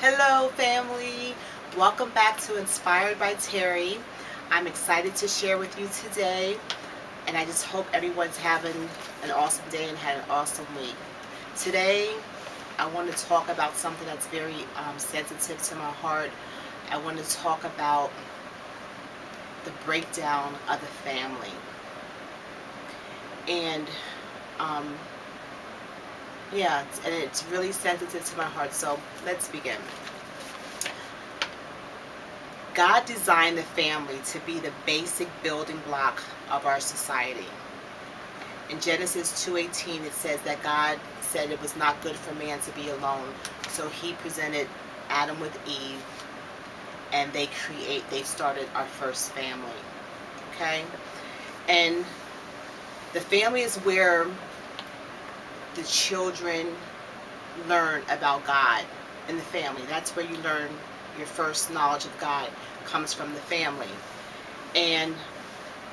Hello, family. Welcome back to Inspired by Terry. I'm excited to share with you today, and I just hope everyone's having an awesome day and had an awesome week. Today, I want to talk about something that's very sensitive to my heart. I want to talk about the breakdown of the family. And um, yeah, and it's really sensitive to my heart, so let's begin. God designed the family to be the basic building block of our society. In Genesis 2:18 it says that God said it was not good for man to be alone. So he presented Adam with Eve and they started our first family. Okay? And the family is where the children learn about God in the family. That's where you learn your first knowledge of God comes from the family. And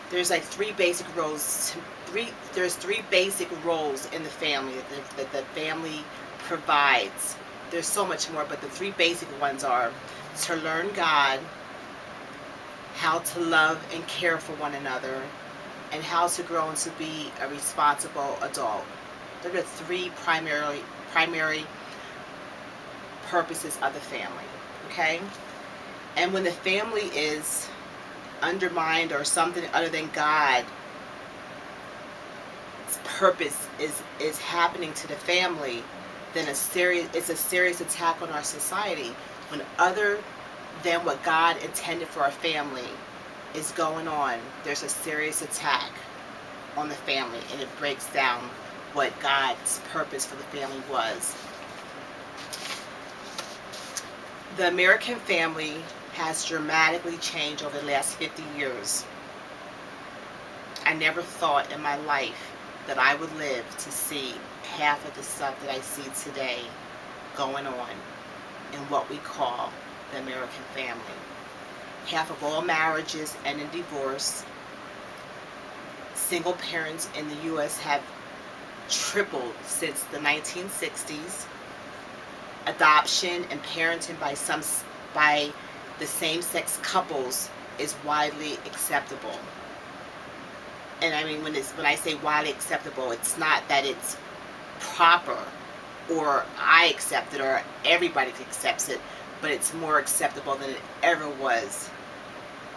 there's like three basic roles. There's three basic roles in the family that the family provides. There's so much more, but the three basic ones are to learn God, how to love and care for one another, and how to grow into be a responsible adult. They're the three primary purposes of the family. Okay? And when the family is undermined or something other than God's purpose is happening to the family, then it's a serious attack on our society. When other than what God intended for our family is going on, there's a serious attack on the family, and it breaks down what God's purpose for the family was. The American family has dramatically changed over the last 50 years. I never thought in my life that I would live to see half of the stuff that I see today going on in what we call the American family. Half of all marriages end in divorce. Single parents in the U.S. have tripled since the 1960s. Adoption and parenting by the same-sex couples is widely acceptable. And I mean, when I say widely acceptable, it's not that it's proper or I accept it or everybody accepts it, but it's more acceptable than it ever was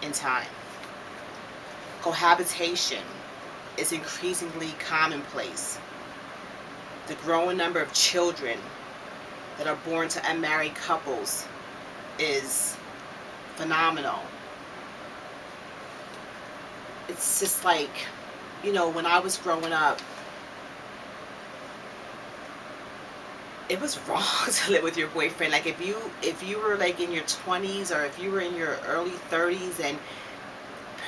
in time. Cohabitation is increasingly commonplace. The growing number of children that are born to unmarried couples is phenomenal. It's just like, when I was growing up, it was wrong to live with your boyfriend. Like if you were like in your 20s or if you were in your early 30s and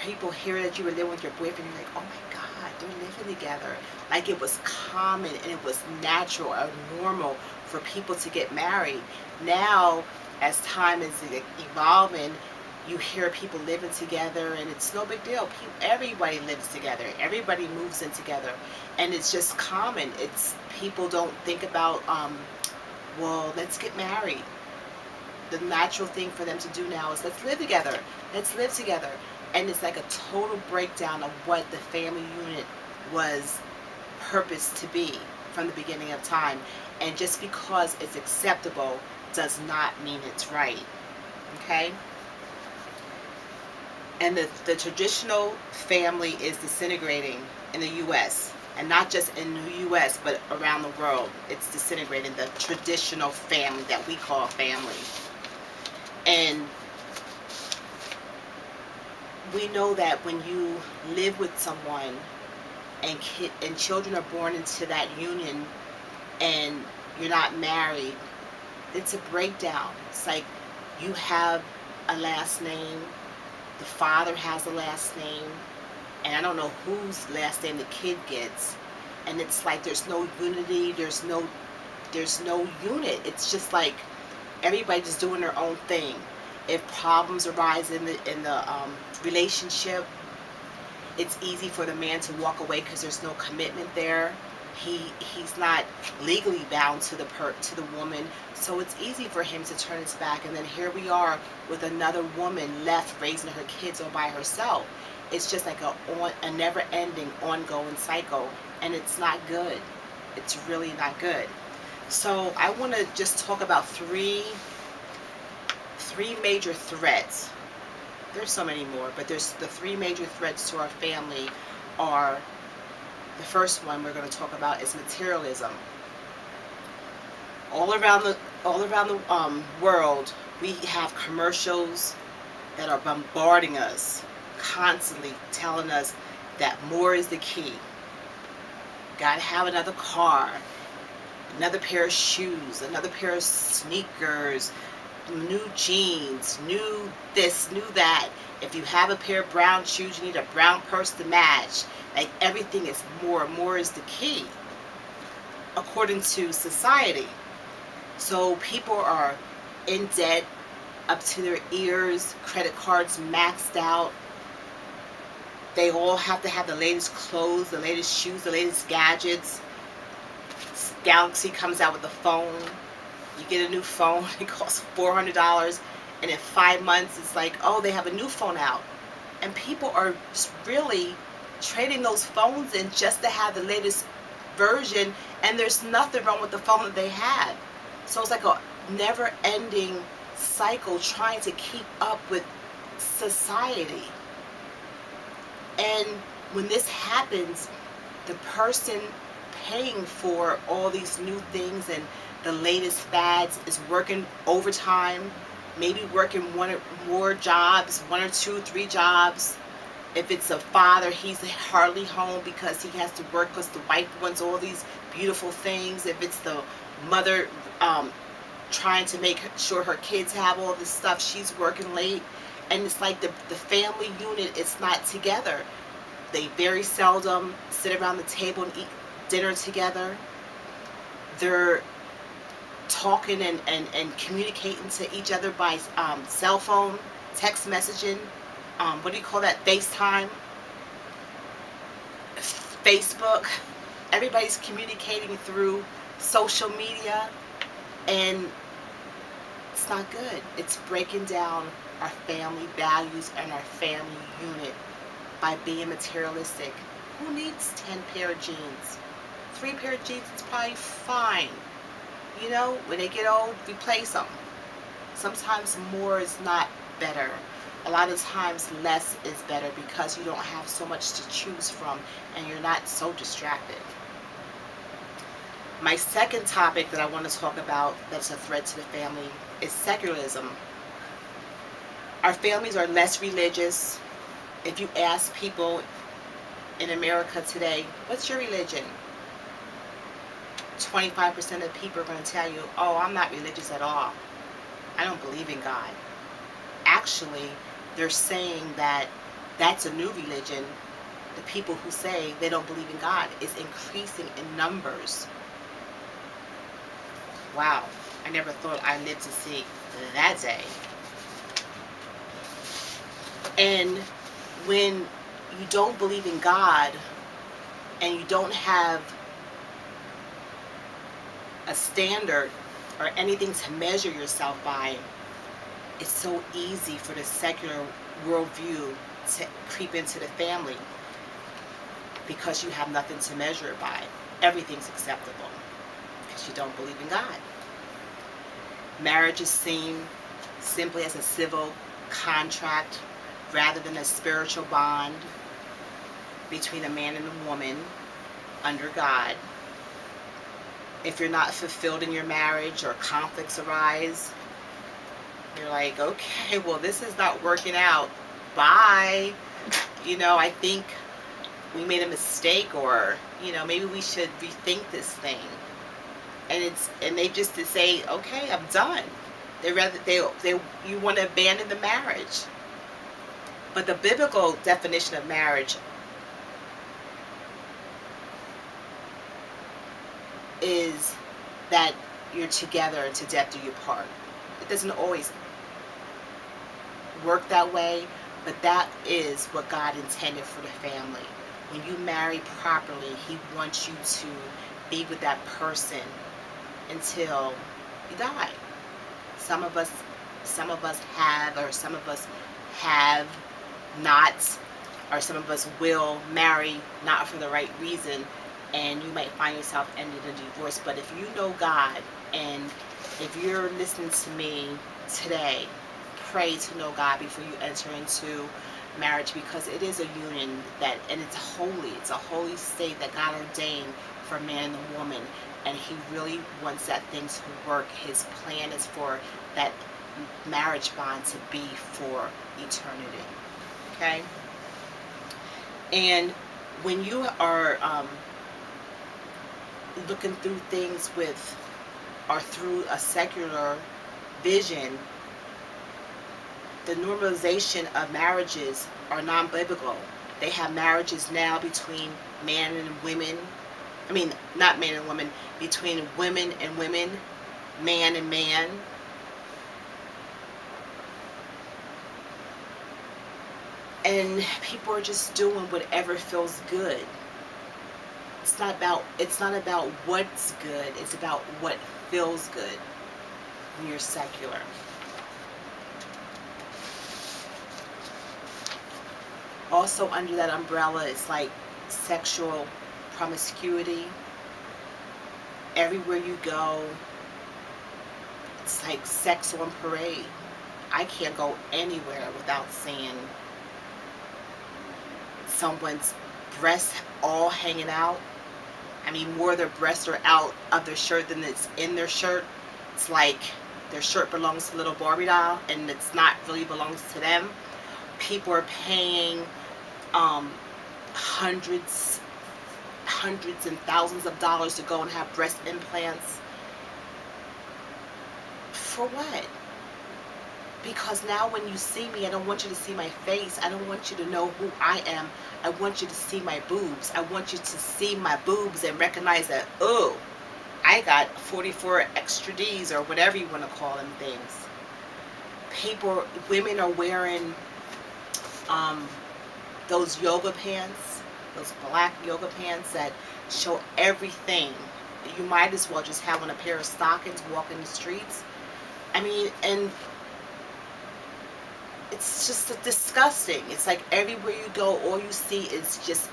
people hear that you were living with your boyfriend, you're like, oh my God, they're living together. Like it was common and it was natural or normal for people to get married. Now, as time is evolving, you hear people living together and it's no big deal. Everybody lives together. Everybody moves in together. And it's just common. People don't think about, well, let's get married. The natural thing for them to do now is let's live together. Let's live together. And it's like a total breakdown of what the family unit was purposed to be from the beginning of time. And just because it's acceptable does not mean it's right. Okay? And the traditional family is disintegrating in the U.S. And not just in the U.S., but around the world. It's disintegrating, the traditional family that we call family. And we know that when you live with someone and children are born into that union and you're not married, it's a breakdown. It's like you have a last name, the father has a last name, and I don't know whose last name the kid gets, and it's like there's no unity, there's no unit. It's just like everybody's doing their own thing. If problems arise in the relationship, it's easy for the man to walk away because there's no commitment there. He's not legally bound to the woman, so it's easy for him to turn his back. And then here we are with another woman left raising her kids all by herself. It's just like a never-ending, ongoing cycle, and it's not good. It's really not good. So I want to just talk about three major threats. There's so many more, but there's the three major threats to our family are, the first one we're going to talk about is materialism. All around the world, we have commercials that are bombarding us, constantly telling us that more is the key. Gotta have another car, another pair of shoes, another pair of sneakers, new jeans, new this, new that. If you have a pair of brown shoes, you need a brown purse to match. Like, everything is more. More is the key, according to society. So people are in debt up to their ears, credit cards maxed out. They all have to have the latest clothes, the latest shoes, the latest gadgets. Galaxy comes out with a phone. You get a new phone, it costs $400, and in 5 months it's like, oh, they have a new phone out. And people are really trading those phones in just to have the latest version, and there's nothing wrong with the phone that they have. So it's like a never-ending cycle trying to keep up with society. And when this happens, the person paying for all these new things and the latest fads is working overtime, maybe working one or more jobs, 1 or 2, 3 jobs. If it's a father, he's hardly home because he has to work because the wife wants all these beautiful things. If it's the mother trying to make sure her kids have all this stuff, she's working late. And it's like the family unit is not together. They very seldom sit around the table and eat dinner together. They're talking and communicating to each other by cell phone, text messaging, what do you call that, FaceTime, Facebook. Everybody's communicating through social media, and it's not good. It's breaking down our family values and our family unit by being materialistic. Who needs 10 pair of jeans? 3 pair of jeans is probably fine. You know, when they get old, replace them. Sometimes more is not better. A lot of times less is better because you don't have so much to choose from and you're not so distracted. My second topic that I want to talk about that's a threat to the family is secularism. Our families are less religious. If you ask people in America today, what's your religion? 25% of people are going to tell you, oh, I'm not religious at all. I don't believe in God. Actually, they're saying that that's a new religion. The people who say they don't believe in God is increasing in numbers. Wow, I never thought I'd live to see that day. And when you don't believe in God and you don't have a standard or anything to measure yourself by, it's so easy for the secular worldview to creep into the family because you have nothing to measure it by. Everything's acceptable because you don't believe in God. Marriage is seen simply as a civil contract rather than a spiritual bond between a man and a woman under God. If you're not fulfilled in your marriage or conflicts arise, you're like, okay, well, this is not working out. Bye. You know, I think we made a mistake, or, you know, maybe we should rethink this thing. And they just to say, okay, I'm done. You want to abandon the marriage. But the biblical definition of marriage is that you're together and to death do you part. It doesn't always work that way, but that is what God intended for the family. when you marry properly, He wants you to be with that person until you die. Some of us, have, or some of us have not, or some of us will marry not for the right reason, and you might find yourself ending in a divorce. But if you know God, and if you're listening to me today, pray to know God before you enter into marriage, because it is a union that, and it's a holy state that God ordained for man and woman, and He really wants that thing to work. His plan is for that marriage bond to be for eternity. Okay? And when you are looking through things with, or through a secular vision, the normalization of marriages are non-biblical. They have marriages now between man and women. I mean, not man and woman, between women and women, man and man. And people are just doing whatever feels good. It's not about what's good, it's about what feels good when you're secular. Also under that umbrella, it's like sexual promiscuity. Everywhere you go, it's like sex on parade. I can't go anywhere without seeing someone's breasts all hanging out. I mean, more of their breasts are out of their shirt than it's in their shirt. It's like their shirt belongs to a little Barbie doll, and it's not really belongs to them. People are paying hundreds and thousands of dollars to go and have breast implants. For what? Because now when you see me, I don't want you to see my face. I don't want you to know who I am. I want you to see my boobs. I want you to see my boobs and recognize that, oh, I got 44 extra D's, or whatever you want to call them things. Women are wearing those yoga pants, those black yoga pants that show everything. You might as well just have on a pair of stockings walking the streets. I mean, and it's just disgusting. It's like everywhere you go, all you see is just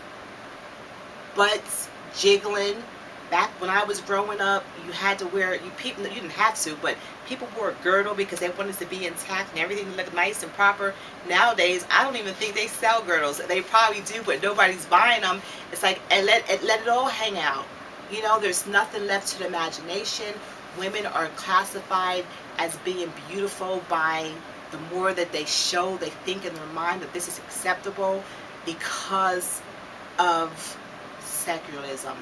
butts jiggling. Back when I was growing up, you had to wear, you didn't have to, but people wore a girdle because they wanted to be intact and everything to look nice and proper. Nowadays, I don't even think they sell girdles. They probably do, but nobody's buying them. It's like, and let it all hang out. You know, there's nothing left to the imagination. Women are classified as being beautiful by the more that they show, they think in their mind that this is acceptable because of secularism.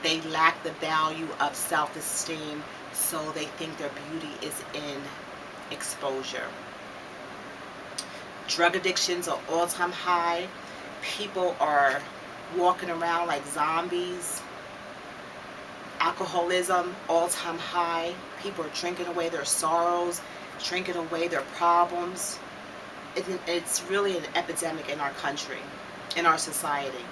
They lack the value of self-esteem, so they think their beauty is in exposure. Drug addictions are all-time high. People are walking around like zombies. Alcoholism, all-time high. People are drinking away their sorrows, drinking away their problems. It's really an epidemic in our country, in our society.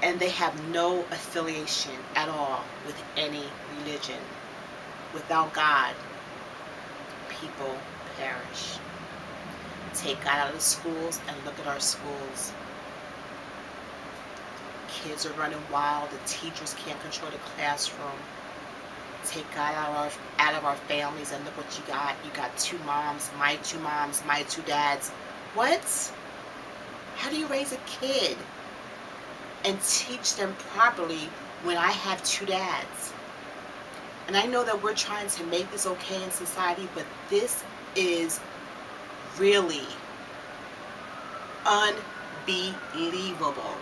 And they have no affiliation at all with any religion. Without God, people perish. Take God out of the schools and look at our schools. Kids are running wild. The teachers can't control the classroom. Take God out of our families and look what you got. You got two moms, my two dads. What? How do you raise a kid and teach them properly when I have two dads? And I know that we're trying to make this okay in society, but this is really unbelievable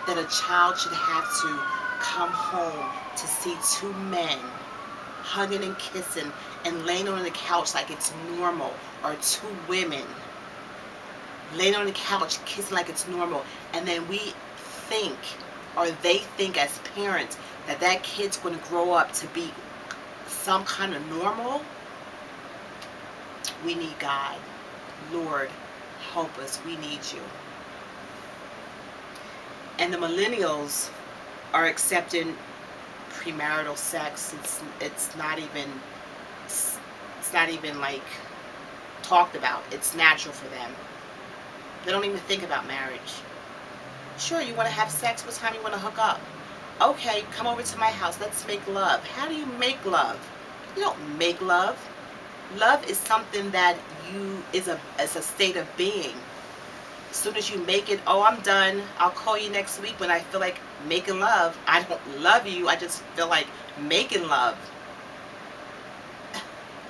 that a child should have to come home to see two men hugging and kissing and laying on the couch like it's normal, or two women laying on the couch kissing like it's normal, and then we think, or they think as parents, that that kid's going to grow up to be some kind of normal. We need God. Lord, help us. We need you. And the millennials are accepting premarital sex. It's not even like talked about. It's natural for them. They don't even think about marriage. Sure, you want to have sex? What time you want to hook up? Okay, come over to my house. Let's make love. How do you make love? You don't make love. Love is something that is a state of being. As soon as you make it, oh, I'm done. I'll call you next week when I feel like making love. I don't love you. I just feel like making love.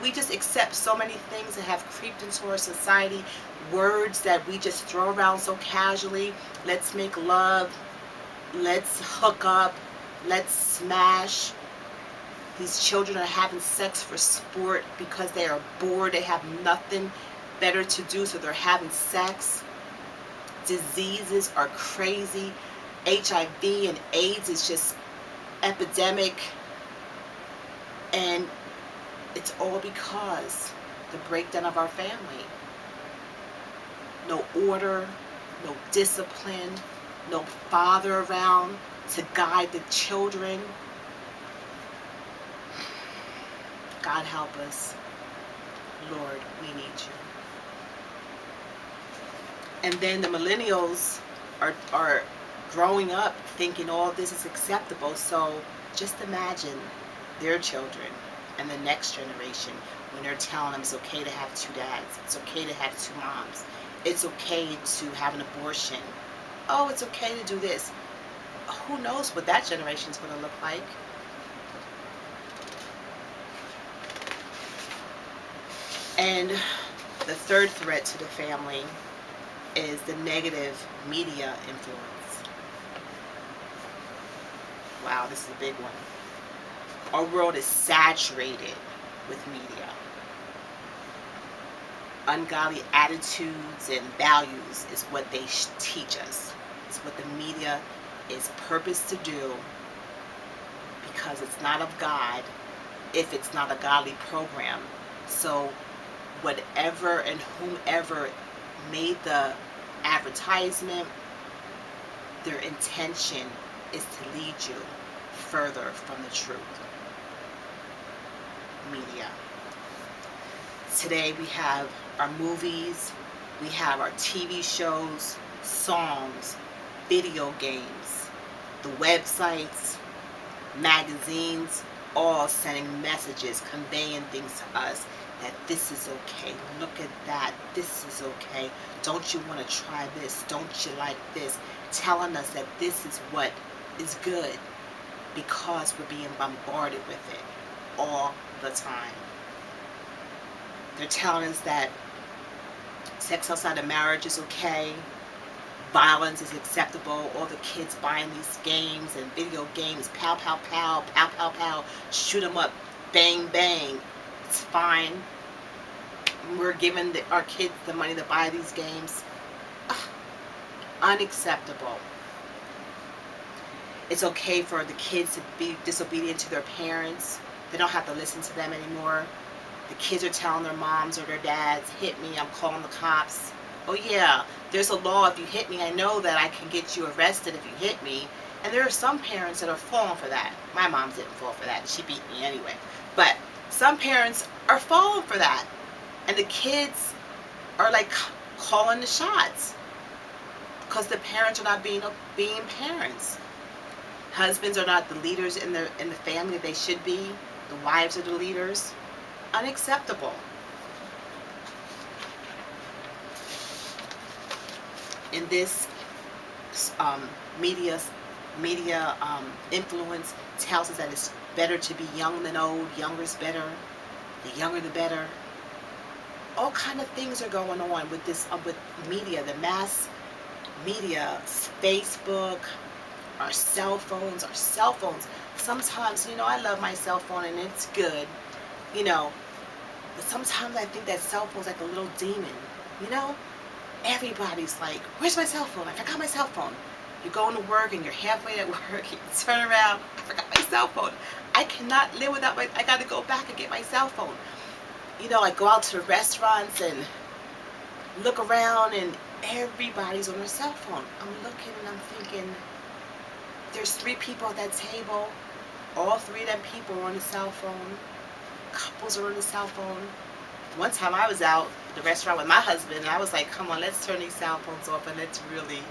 We just accept so many things that have creeped into our society. Words that we just throw around so casually. Let's make love. Let's hook up. Let's smash. These children are having sex for sport because they are bored. They have nothing better to do, so they're having sex. Diseases are crazy. HIV and AIDS is just epidemic. And it's all because the breakdown of our family. No order, no discipline, no father around to guide the children. God help us. Lord, we need you. And then the millennials are growing up thinking all this is acceptable. So just imagine their children and the next generation when they're telling them it's okay to have two dads. It's okay to have two moms. It's okay to have an abortion. Oh, it's okay to do this. Who knows what that generation is going to look like? And the third threat to the family is the negative media influence. Wow, this is a big one. Our world is saturated with media. Ungodly attitudes and values is what they teach us. It's what the media is purposed to do, because it's not of God if it's not a godly program. So whatever and whomever made the advertisement, their intention is to lead you further from the truth. Media. Today we have our movies, we have our TV shows, songs, video games, the websites, magazines, all sending messages, conveying things to us that this is okay, look at that, this is okay, don't you want to try this, don't you like this, telling us that this is what is good, because we're being bombarded with it all the time. They're telling us that sex outside of marriage is okay, violence is acceptable, all the kids buying these games and video games, pow, pow, pow, pow, pow, pow, shoot 'em up, bang, bang. It's fine. We're giving our kids the money to buy these games. Ugh, unacceptable. It's okay for the kids to be disobedient to their parents. They don't have to listen to them anymore. The kids are telling their moms or their dads, hit me, I'm calling the cops. Oh yeah, there's a law, if you hit me, I know that I can get you arrested if you hit me. And there are some parents that are falling for that. My mom didn't fall for that. She beat me anyway. But some parents are falling for that. And the kids are like calling the shots because the parents are not being parents. Husbands are not the leaders in the family they should be. The wives are the leaders. Unacceptable. In this media influence tells us that it's better to be young than old. Younger is better. The younger the better. All kind of things are going on with this with media, the mass media, Facebook, our cell phones. Sometimes, I love my cell phone and it's good, but sometimes I think that cell phone's like a little demon, Everybody's like, where's my cell phone? I forgot my cell phone. You're going to work and you're halfway at work and you turn around, I forgot my cell phone. I cannot live without I got to go back and get my cell phone. I go out to the restaurants and look around and everybody's on their cell phone. I'm looking and I'm thinking, There's 3 people at that table. All 3 of them people are on the cell phone. Couples are on the cell phone. One time I was out at the restaurant with my husband, and I was like, come on, let's turn these cell phones off and let's really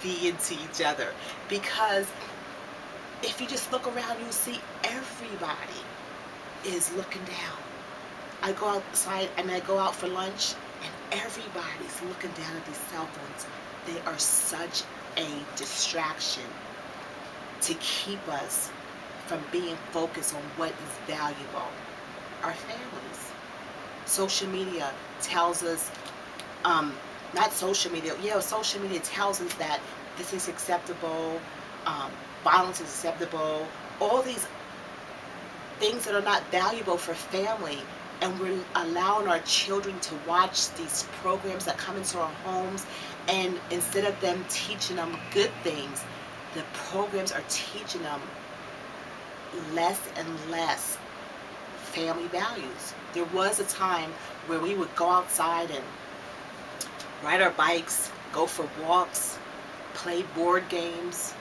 be into each other. Because if you just look around, you see everybody is looking down. I go outside and I go out for lunch, and everybody's looking down at these cell phones. They are such a distraction to keep us from being focused on what is valuable. Our families. Social media tells us, not social media, social media tells us that this is acceptable, violence is acceptable, all these things that are not valuable for family, and we're allowing our children to watch these programs that come into our homes, and instead of them teaching them good things, the programs are teaching them less and less family values. There was a time where we would go outside and ride our bikes, go for walks, play board games,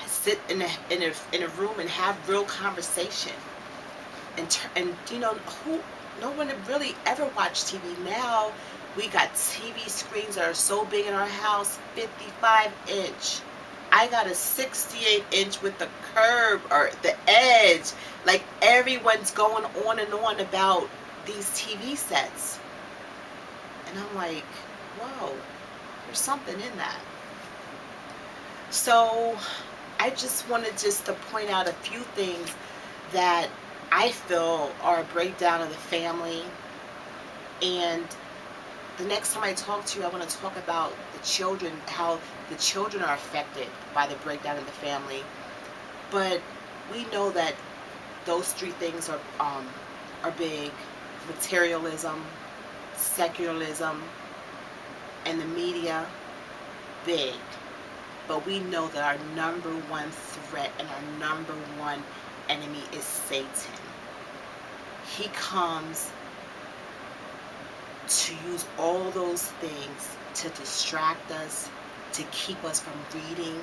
sit in a room and have real conversation. And no one really ever watched TV. Now we got TV screens that are so big in our house, 55-inch. I got a 68-inch with the curve or the edge. Like, everyone's going on and on about these TV sets. And I'm like, whoa, there's something in that. So I just wanted to point out a few things that I feel are a breakdown of the family. And the next time I talk to you, I want to talk about the children, how the children are affected by the breakdown of the family. But we know that those 3 things are big: materialism, secularism, and the media. Big. But we know that our number 1 threat and our number 1 enemy is Satan. He comes to use all those things to distract us, to keep us from reading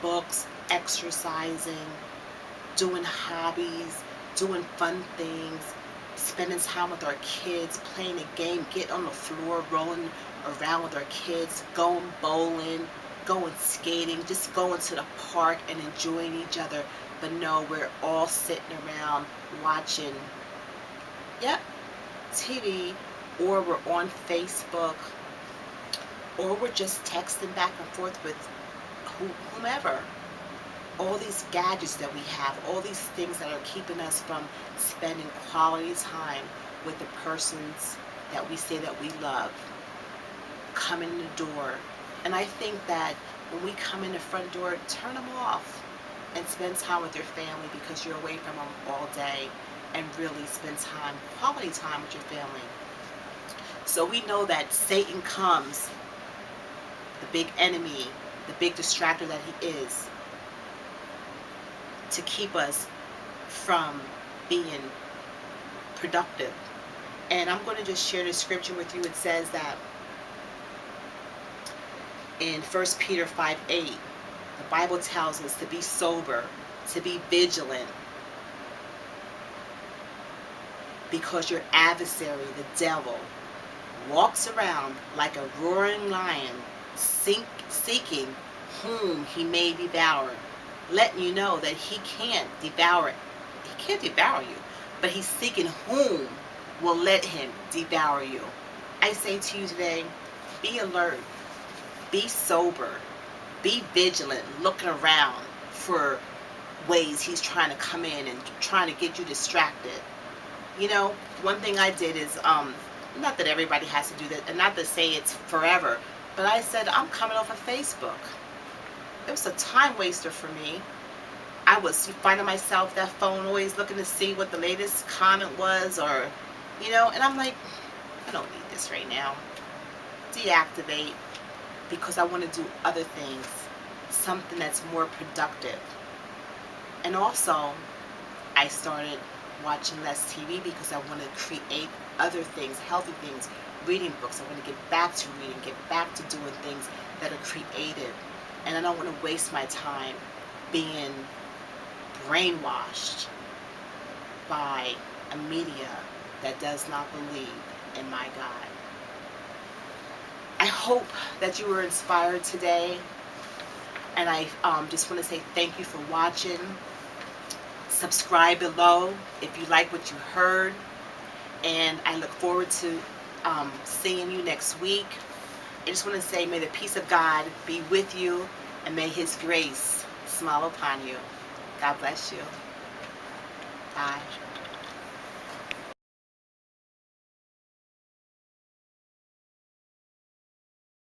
books, exercising, doing hobbies, doing fun things, spending time with our kids, playing a game, getting on the floor, rolling around with our kids, going bowling, going skating, just going to the park and enjoying each other. But no, we're all sitting around watching, TV, or we're on Facebook, or we're just texting back and forth with whomever. All these gadgets that we have, all these things that are keeping us from spending quality time with the persons that we say that we love, come in the door. And I think that when we come in the front door, turn them off and spend time with your family, because you're away from them all day, and really spend time, quality time with your family. So we know that Satan comes, the big enemy, the big distractor that he is, to keep us from being productive. And I'm going to just share this scripture with you. It says that in 1 Peter 5:8, the Bible tells us to be sober, to be vigilant, because your adversary, the devil, walks around like a roaring lion, seeking whom he may devour, letting you know that he can't devour you, but he's seeking whom will let him devour you. I say to you today, be alert, be sober, be vigilant, looking around for ways he's trying to come in and trying to get you distracted. One thing I did is, not that everybody has to do that, and not to say it's forever, but I said, I'm coming off of Facebook. It was a time waster for me. I was finding myself that phone, always looking to see what the latest comment was, or, and I'm like, I don't need this right now. Deactivate, because I want to do other things, something that's more productive. And also, I started watching less TV because I want to create other things, healthy things, reading books. I want to get back to reading, get back to doing things that are creative. And I don't want to waste my time being brainwashed by a media that does not believe in my God. I hope that you were inspired today. And I just want to say thank you for watching. Subscribe below if you like what you heard. And I look forward to seeing you next week. I just want to say, may the peace of God be with you, and may His grace smile upon you. God bless you. Bye.